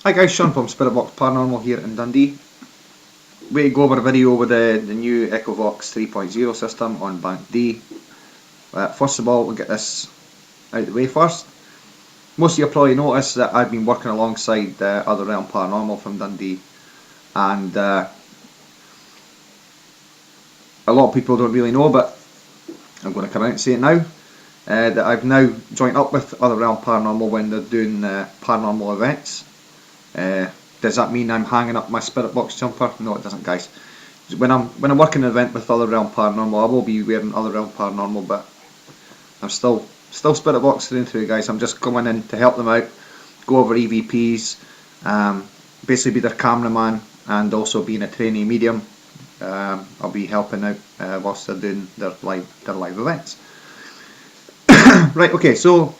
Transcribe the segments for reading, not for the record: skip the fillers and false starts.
Hi guys, Shaun from Spiritvox Paranormal here in Dundee. We go over a video with the new Echovox 3.0 system on Bank D. First of all, we'll get this out of the way first. Most of you probably noticed that I've been working alongside Other Realm Paranormal from Dundee, and a lot of people don't really know, but I'm going to come out and say it now, that I've now joined up with Other Realm Paranormal when they're doing paranormal events. Does that mean I'm hanging up my Spiritvox jumper? No, it doesn't, guys. When I'm working an event with Other Realm Paranormal, I will be wearing Other Realm Paranormal, but I'm still Spiritvox through and through, guys. I'm just coming in to help them out, go over EVPs, basically be their cameraman, and also being a trainee medium. I'll be helping out whilst they're doing their live events. Right, okay, so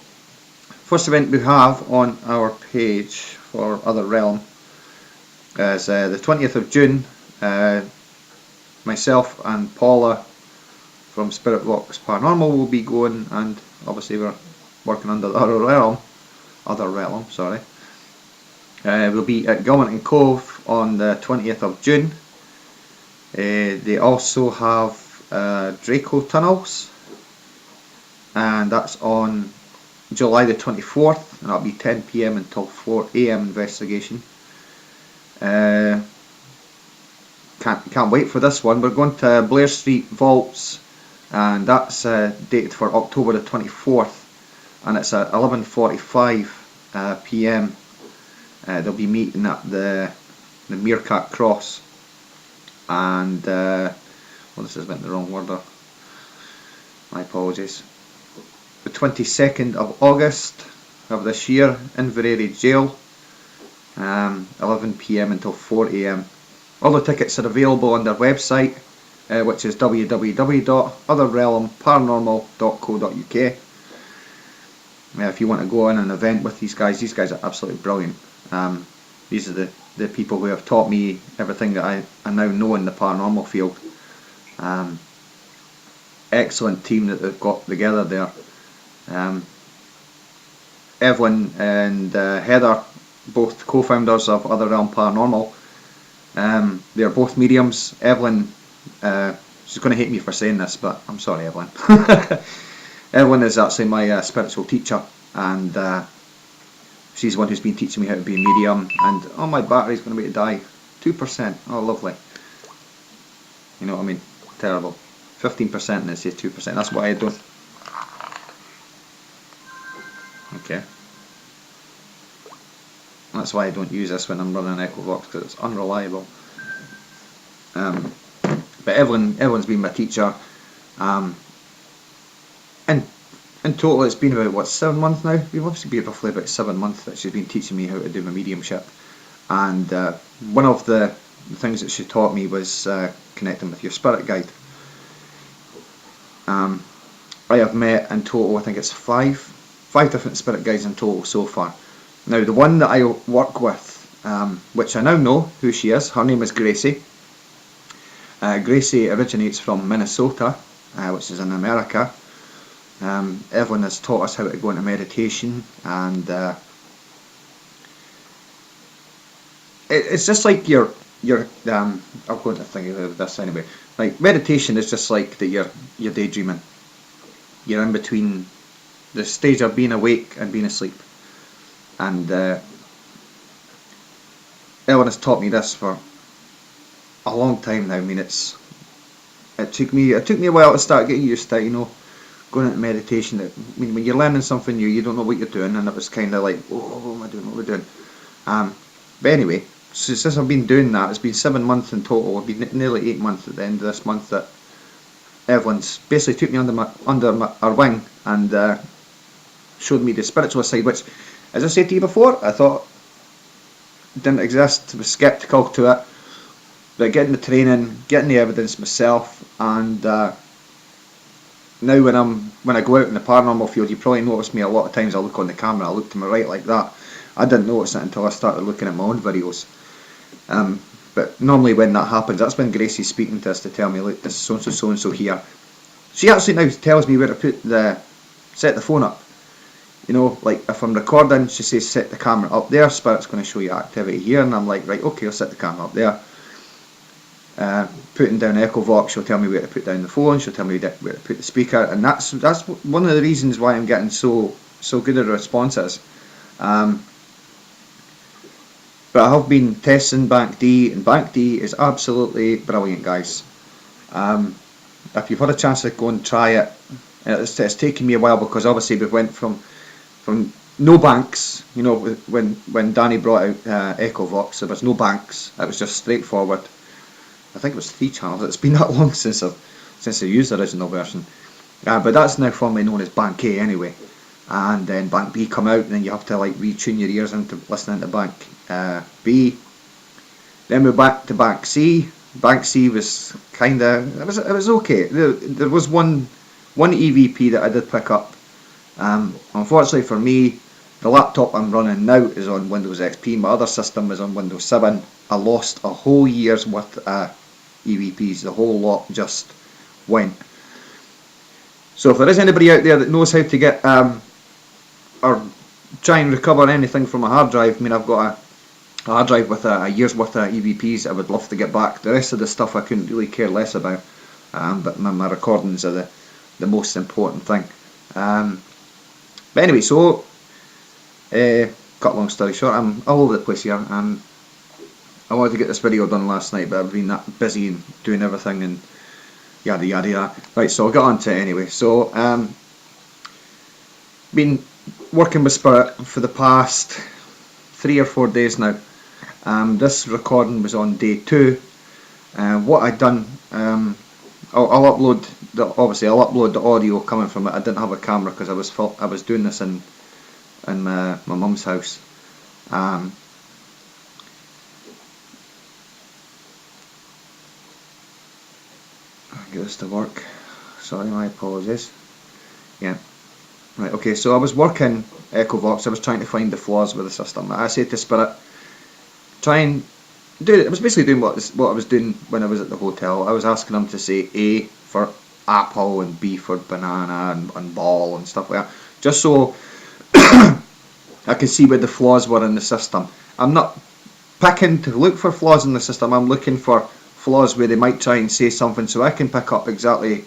first event we have on our page for Other Realm is the 20th of June. Myself and Paula from Spiritvox Paranormal will be going, and obviously we're working under the Other Realm, sorry. We'll be at Gilmanton Cove on the 20th of June. They also have Draco Tunnels, and that's on July the 24th, and that'll be 10 PM until 4 AM investigation. Can't wait for this one. We're going to Blair Street Vaults, and that's dated for October the 24th, and it's at 11:45 PM. They'll be meeting at the Meerkat Cross, and well, this has been the wrong order. My apologies. The 22nd of August of this year, Inverary Jail, 11 PM until 4 AM. All the tickets are available on their website, which is www.otherrealmparanormal.co.uk. If you want to go on an event with these guys are absolutely brilliant. These are the people who have taught me everything that I now know in the paranormal field. Excellent team that they've got together there. Evelyn and Heather, both co-founders of Other Realm Paranormal, they are both mediums. Evelyn, she's going to hate me for saying this, but I'm sorry, Evelyn. Evelyn is actually my spiritual teacher, and she's the one who's been teaching me how to be a medium. And oh, my battery's going to be to die. 2%. Oh, lovely. You know what I mean? Terrible. 15% and it says 2%. That's why I don't. Okay. That's why I don't use this when I'm running an Echovox, because it's unreliable. But Evelyn's been my teacher. And in total, it's been about 7 months now. We've obviously been roughly about 7 months that she's been teaching me how to do my mediumship. And one of the things that she taught me was connecting with your spirit guide. I have met in total, I think it's five different spirit guides in total so far. Now, the one that I work with, which I now know who she is, her name is Gracie. Gracie originates from Minnesota, which is in America. Evelyn has taught us how to go into meditation, and it's just like you're I'm going to think of this anyway. Like, meditation is just like that you're daydreaming. You're in between the stage of being awake and being asleep. And Evelyn has taught me this for a long time now. I mean, it took me a while to start getting used to, going into meditation. I mean, when you're learning something new, you don't know what you're doing, and it was kind of like, oh, what am I doing? What am I doing? But anyway, since I've been doing that, it's been 7 months in total. It'll be nearly 8 months at the end of this month that Evelyn's basically took me under her wing and showed me the spiritual side, which, as I said to you before, I thought didn't exist. I was sceptical to it, but getting the training, getting the evidence myself, and now when I go out in the paranormal field, you probably notice me a lot of times. I look on the camera, I look to my right like that. I didn't notice it until I started looking at my own videos. But normally when that happens, that's when Gracie's speaking to us to tell me, look, this is so and so here. She actually now tells me where to set the phone up. you know, like if I'm recording, she says set the camera up there, Spirit's going to show you activity here, and I'm like, right, okay, I'll set the camera up there. Putting down Echovox, she'll tell me where to put down the phone, she'll tell me where to put the speaker, and that's one of the reasons why I'm getting so good at responses. But I have been testing Bank D, and Bank D is absolutely brilliant, guys. If you've had a chance to go and try it, it's taken me a while, because obviously we went from no banks, you know, when Danny brought out Echovox, there was no banks, it was just straightforward. I think it was 3 channels. It's been that long since I used the original version, but that's now formerly known as Bank A anyway. And then Bank B come out, and then you have to like retune your ears into listening to Bank B. Then we're back to Bank C. Bank C was it was okay. There was one EVP that I did pick up. Unfortunately for me, the laptop I'm running now is on Windows XP. My other system is on Windows 7. I lost a whole year's worth of EVPs. The whole lot just went. So if there is anybody out there that knows how to get or try and recover anything from a hard drive, I mean, I've got a hard drive with a year's worth of EVPs. I would love to get back. The rest of the stuff I couldn't really care less about, but my recordings are the most important thing. But anyway, so cut long story short, I'm all over the place here. I wanted to get this video done last night, but I've been that busy and doing everything and yada yada yada. Right, so I'll get on to it anyway. So been working with Spirit for the past 3 or 4 days now. This recording was on day 2. What I'd done, I'll upload the audio coming from it. I didn't have a camera because I was doing this in my mum's house. Get this to work. Sorry, my apologies. Yeah. Right, okay, so I was working Echovox. I was trying to find the flaws with the system. I said to Spirit, try and do it. I was basically doing what I was doing when I was at the hotel. I was asking them to say A for apple and B for banana and ball and stuff like that, just so I could see where the flaws were in the system. I'm not picking to look for flaws in the system. I'm looking for flaws where they might try and say something, so I can pick up exactly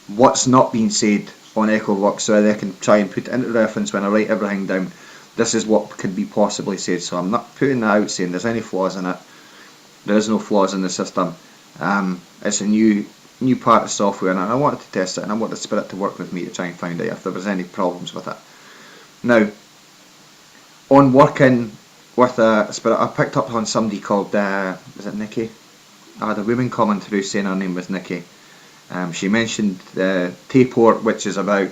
what's not being said on Echovox, so that I can try and put it into reference when I write everything down. This is what could be possibly said, so I'm not putting that out saying there's any flaws in it. There is no flaws in the system. It's a new part of software, and I wanted to test it, and I wanted Spirit to work with me to try and find out if there was any problems with it. Now, on working with Spirit, I picked up on somebody called, is it Nikki? I had a woman coming through saying her name was Nikki. She mentioned Tayport, which is about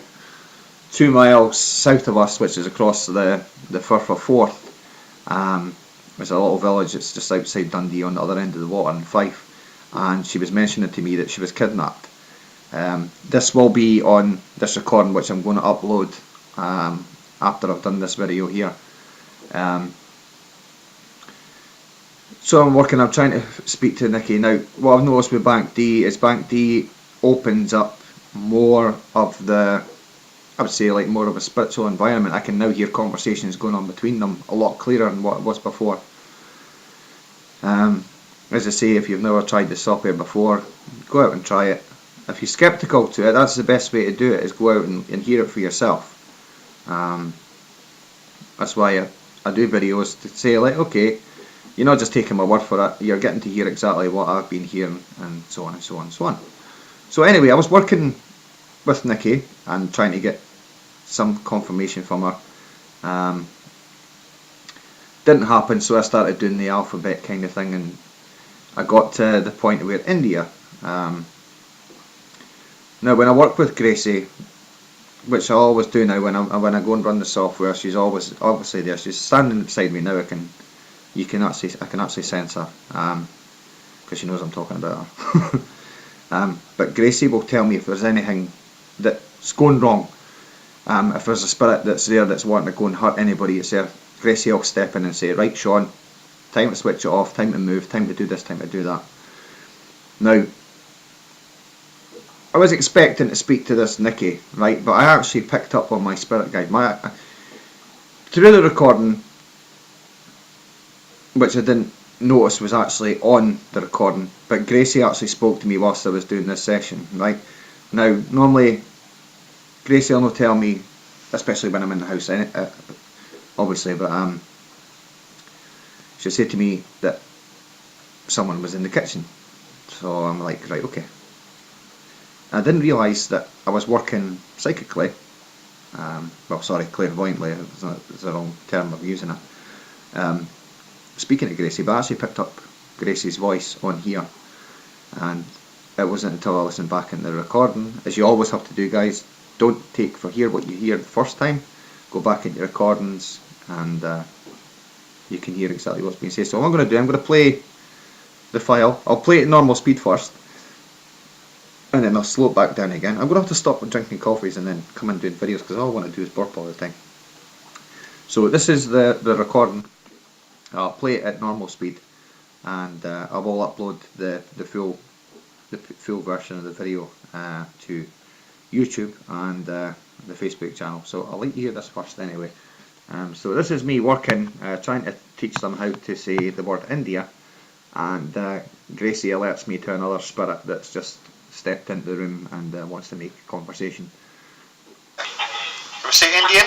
2 miles south of us, which is across the Firth of Forth. There's a little village that's just outside Dundee on the other end of the water in Fife, and she was mentioning to me that she was kidnapped. This will be on this recording, which I'm going to upload after I've done this video here. So I'm trying to speak to Nikki. Now, what I've noticed with Bank D is Bank D opens up more of the, I would say, like more of a spiritual environment. I can now hear conversations going on between them a lot clearer than what it was before. As I say, if you've never tried the software before, go out and try it. If you're sceptical to it, that's the best way to do it, is go out and hear it for yourself. That's why I do videos, to say, like, okay, you're not just taking my word for it, you're getting to hear exactly what I've been hearing, and so on and so on and so on. So anyway, I was working with Nikki and trying to get some confirmation from her. Didn't happen, so I started doing the alphabet kind of thing, and I got to the point where India. Now, when I work with Gracie, which I always do now when I go and run the software, she's always obviously there. She's standing beside me now. I can actually sense her, because she knows I'm talking about her. But Gracie will tell me if there's anything that's going wrong. If there's a spirit that's there that's wanting to go and hurt anybody, it's there. Gracie will step in and say, right, Shaun, time to switch it off, time to move, time to do this, time to do that. Now, I was expecting to speak to this Nikki, right, but I actually picked up on my spirit guide. Through the recording, which I didn't notice was actually on the recording, but Gracie actually spoke to me whilst I was doing this session, right? Now, normally, Gracie will not tell me, especially when I'm in the house, obviously, but she'll say to me that someone was in the kitchen. So I'm like, right, okay. I didn't realise that I was working psychically. Clairvoyantly is the wrong term of using it. Speaking to Gracie, but I actually picked up Gracie's voice on here, and it wasn't until I listened back in the recording, as you always have to do, guys. Don't take for hear what you hear the first time. Go back into recordings, and you can hear exactly what's being said. So what I'm going to do, I'm going to play the file. I'll play it at normal speed first, and then I'll slow it back down again. I'm going to have to stop drinking coffees and then come and doing videos, because all I want to do is burp all the time. So this is the recording. I'll play it at normal speed, and I will upload the full version of the video to YouTube and the Facebook channel. So I'll let you hear this first anyway. So this is me working, trying to teach them how to say the word India, and Gracie alerts me to another spirit that's just stepped into the room and wants to make conversation. Can we say Indian?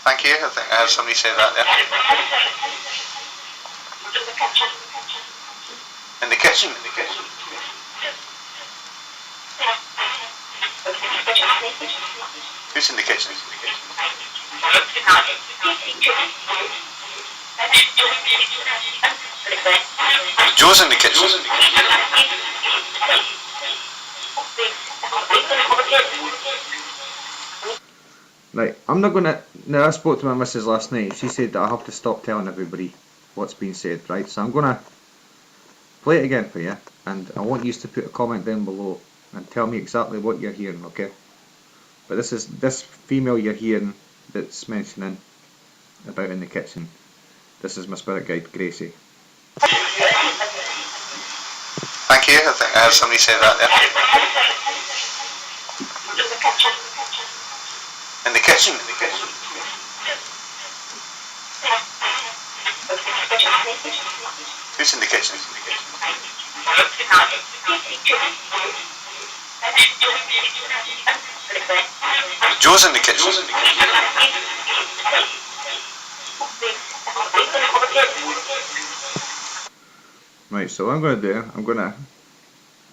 Thank you. I think I heard somebody say that there. In the kitchen. Who's in the kitchen? Joe's in the kitchen. Right, I'm not going to... Now, I spoke to my missus last night. She said that I have to stop telling everybody what's being said, right? So I'm going to play it again for you, and I want you to put a comment down below and tell me exactly what you're hearing, okay? But this is this female you're hearing that's mentioning about in the kitchen. This is my spirit guide, Gracie. Thank you. I think I heard somebody say that there. In the kitchen. Who's in the kitchen? Joe's in the kitchen. Right, so what I'm going to do, I'm going to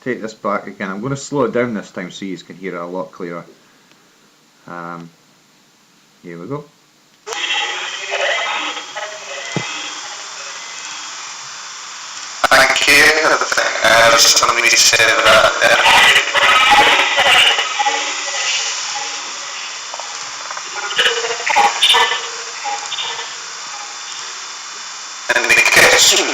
take this back again. I'm going to slow it down this time so you can hear it a lot clearer. Here we go. Thank you. I think I heard somebody say that there. In the kitchen.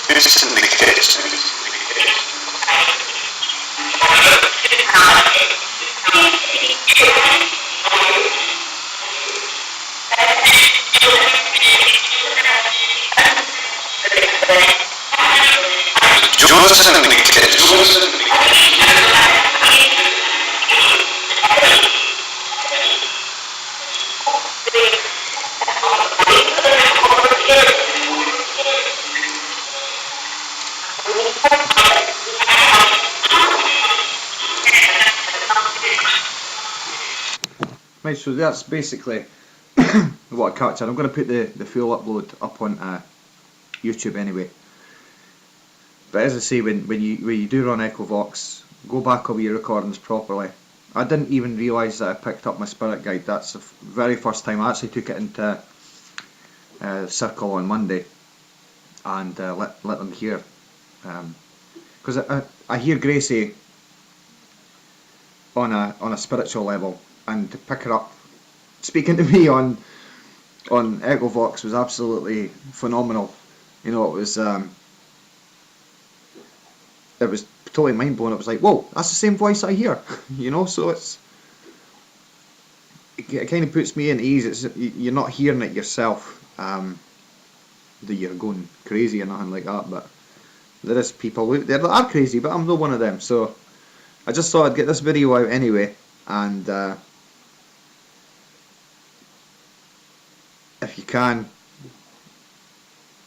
Who's in the kitchen? Joe's in the kitchen. Right, so that's basically what I captured. I'm going to put the full upload up on YouTube anyway. But as I say, when you do run Echovox, go back over your recordings properly. I didn't even realise that I picked up my spirit guide. That's the very first time. I actually took it into Circle on Monday and let them hear. Because I hear Gracie on a spiritual level, and to pick her up speaking to me on Echovox was absolutely phenomenal. You know, it was totally mind blown. It was like, whoa, that's the same voice I hear. You know, so it kind of puts me in ease. You're not hearing it yourself, that you're going crazy or nothing like that, but there is people out there that are crazy, but I'm not one of them. So I just thought I'd get this video out anyway, and if you can,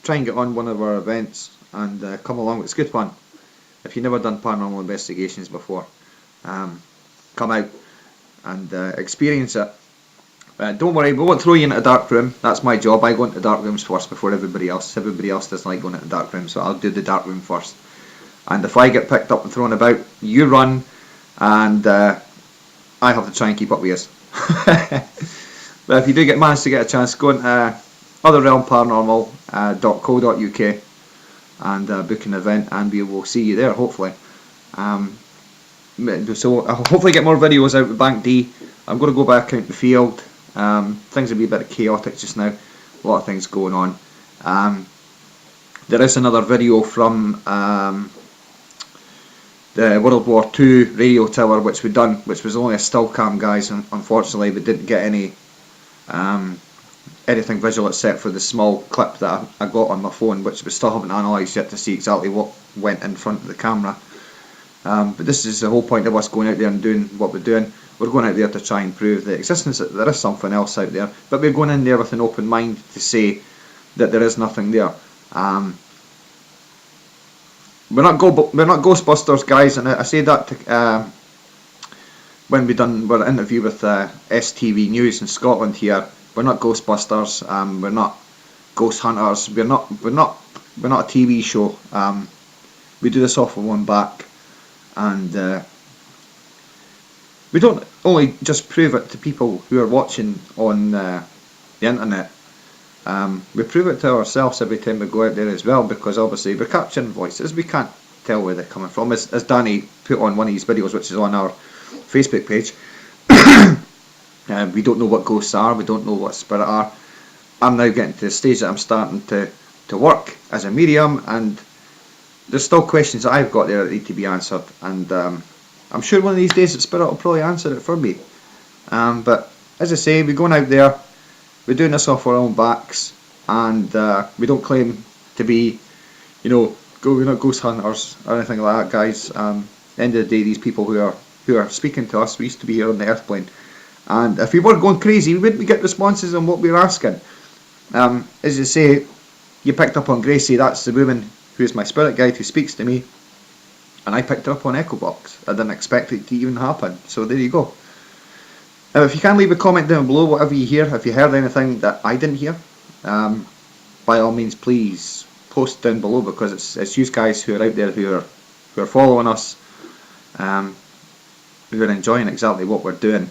try and get on one of our events and come along. It's good fun. If you've never done paranormal investigations before, come out and experience it. Don't worry, we won't throw you into a dark room. That's my job. I go into dark rooms first before everybody else. Everybody else doesn't like going into dark rooms, so I'll do the dark room first. And if I get picked up and thrown about, you run, and I have to try and keep up with you. But if you do manage to get a chance, go into otherrealmparanormal.co.uk and book an event, and we will see you there, hopefully. So I'll hopefully get more videos out with Bank D. I'm going to go back out in the field. Things will be a bit chaotic just now. A lot of things going on. There is another video from the World War II radio tower which we done, which was only a still cam, guys, and unfortunately we didn't get anything visual except for the small clip that I got on my phone, which we still haven't analysed yet to see exactly what went in front of the camera. But this is the whole point of us going out there and doing what we're doing. We're going out there to try and prove the existence that there is something else out there, but we're going in there with an open mind to say that there is nothing there. We're not Ghostbusters, guys, and I say that to, when we done our interview with STV News in Scotland here. We're not Ghostbusters. We're not ghost hunters. We're not a TV show. We do this off of one back, and we don't only just prove it to people who are watching on the internet. We prove it to ourselves every time we go out there as well, because obviously we're capturing voices. We can't tell where they're coming from. As Danny put on one of his videos, which is on our Facebook page, we don't know what ghosts are. We don't know what spirit are. I'm now getting to the stage that I'm starting to work as a medium, and there's still questions that I've got there that need to be answered, and I'm sure one of these days the spirit will probably answer it for me. But as I say, we're going out there, we're doing this off our own backs, and we don't claim to be, we're not ghost hunters or anything like that, guys. At the end of the day, these people who are speaking to us, we used to be here on the earth plane, and if we were going crazy, we wouldn't get responses on what we were asking. As you say, you picked up on Gracie. That's the woman who is my spirit guide who speaks to me, and I picked her up on Echovox. I didn't expect it to even happen, so there you go. If you can leave a comment down below, whatever you hear, if you heard anything that I didn't hear, by all means please post down below, because it's you guys who are out there who are following us, who are enjoying exactly what we're doing,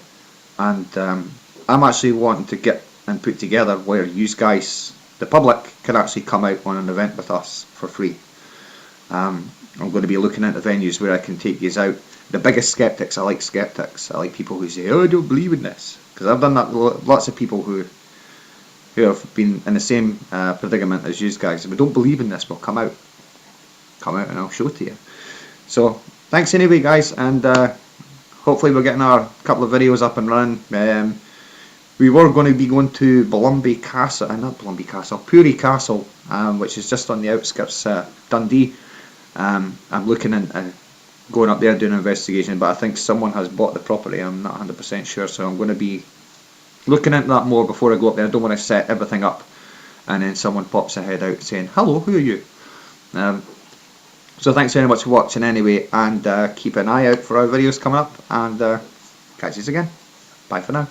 and I'm actually wanting to get and put together where you guys, the public, can actually come out on an event with us for free. I'm going to be looking into venues where I can take you out. The biggest skeptics, I like skeptics. I like people who say, "Oh, I don't believe in this," because I've done that with lots of people who have been in the same predicament as you guys. If we don't believe in this, we'll come out and I'll show it to you. So thanks anyway, guys, and hopefully we're getting our couple of videos up and running. We were going to be going to Puri Castle, which is just on the outskirts of Dundee. I'm looking into going up there doing an investigation, but I think someone has bought the property. I'm not 100% sure, so I'm going to be looking into that more before I go up there. I don't want to set everything up and then someone pops their head out saying, "Hello, who are you?" So thanks very much for watching anyway, and keep an eye out for our videos coming up, and catch you again. Bye for now.